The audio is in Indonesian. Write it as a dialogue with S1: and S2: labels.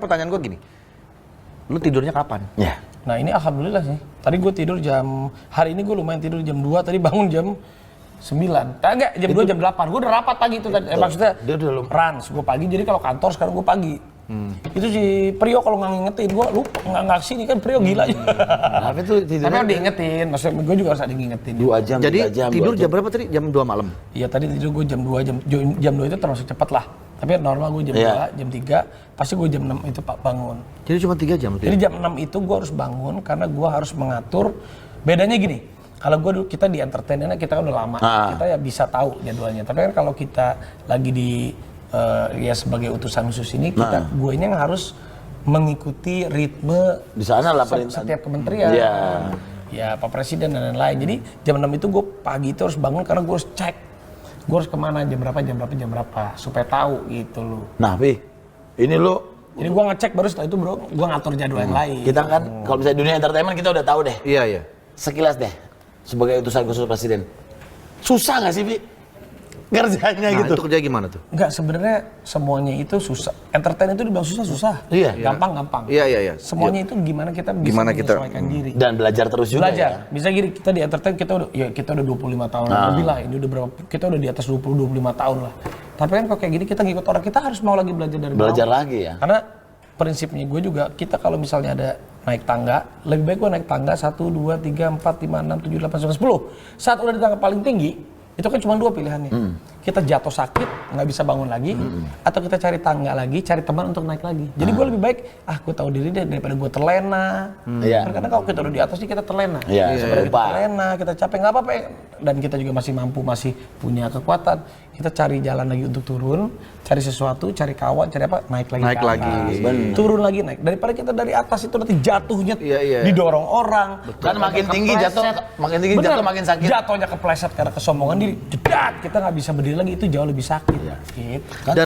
S1: Pertanyaan gue gini, lu tidurnya kapan?
S2: Ya.
S3: Nah ini alhamdulillah sih. Tadi gue tidur hari ini gue lumayan tidur jam 2, tadi bangun jam 9. Enggak, jam 2, jam 8. Gue udah rapat pagi itu tadi. Maksudnya
S1: dia udah
S3: rans, gue pagi. Jadi kalau kantor sekarang gue pagi. Itu si Prio kalau nggak ngingetin, gue lupa nggak kesini kan Prio gila aja.
S1: Tapi itu tidurnya...
S3: Tapi harus diingetin, maksudnya gue juga harus ada ngingetin.
S2: 2 jam,
S1: Jadi
S2: 3 jam,
S1: tidur
S2: 2
S1: jam berapa tadi? Jam 2 malam?
S3: Iya tadi tidur gue jam 2, jam 2 itu termasuk cepat lah. Tapi normal gue jam 2, jam 3, pasti gue jam 6 itu bangun.
S1: Jadi cuma 3 jam?
S3: Jadi jam 6 itu gue harus bangun karena gue harus mengatur. Bedanya gini, kalau kita di entertain, kita kan udah lama, kita ya bisa tahu jadwalnya. Tapi kan kalau kita lagi di ya sebagai utusan khusus ini, gue ini yang harus mengikuti ritme
S2: di sana lah
S3: setiap kementerian. Ya Pak Presiden dan lain-lain. Jadi jam 6 itu gue pagi itu harus bangun karena gue harus cek. Gue harus kemana, jam berapa, supaya tahu gitu loh.
S2: Nah, Pi, ini lu...
S3: Jadi gue ngecek baru setelah itu bro, gue ngatur jadwal yang lain.
S2: Kita kan, kalau misalnya dunia entertainment kita udah tahu deh.
S1: Iya.
S2: Sekilas deh, sebagai utusan khusus presiden. Susah nggak sih, Pi? Kerjanya
S1: Nah,
S2: gitu.
S1: itu kerja gimana tuh?
S3: Enggak, sebenarnya semuanya itu susah. Entertain itu dibilang susah.
S2: Iya.
S3: Gampang.
S1: Iya.
S3: Semuanya itu gimana kita bisa menyesuaikan diri.
S2: Dan belajar terus juga
S3: Belajar. Bisa gini, kita di entertain kita udah 25 tahun lebih lah. Ini udah berapa? Kita udah di atas 20-25 tahun lah. Tapi kan kok kayak gini kita ngikut orang, kita harus mau lagi belajar dari bawah.
S2: Belajar lagi ya.
S3: Karena prinsipnya gue juga, kita kalau misalnya ada naik tangga, lebih baik gue naik tangga 1, 2, 3, 4, 5, 6, 7, 8, 9, 10. Saat udah di tangga paling tinggi, itu kan cuma 2 pilihannya. Kita jatuh sakit, nggak bisa bangun lagi, atau kita cari tangga lagi, cari teman untuk naik lagi. Jadi gue lebih baik, gue tahu diri deh daripada gue terlena. Karena kalau kita udah di atas sih kita terlena. Sebenarnya kita terlena, kita capek, nggak apa-apa. Dan kita juga masih mampu, masih punya kekuatan. Kita cari jalan lagi untuk turun, cari sesuatu, cari kawan, cari apa, naik lagi.
S1: Naik lagi.
S3: Turun lagi, naik. Daripada kita dari atas itu nanti jatuhnya didorong orang.
S2: Kan makin tinggi jatuh, makin sakit.
S3: Jatuhnya kepleset karena kesombongan diri, jedat, kita nggak bisa berdiri lagi, itu jauh lebih sakit. Gitu.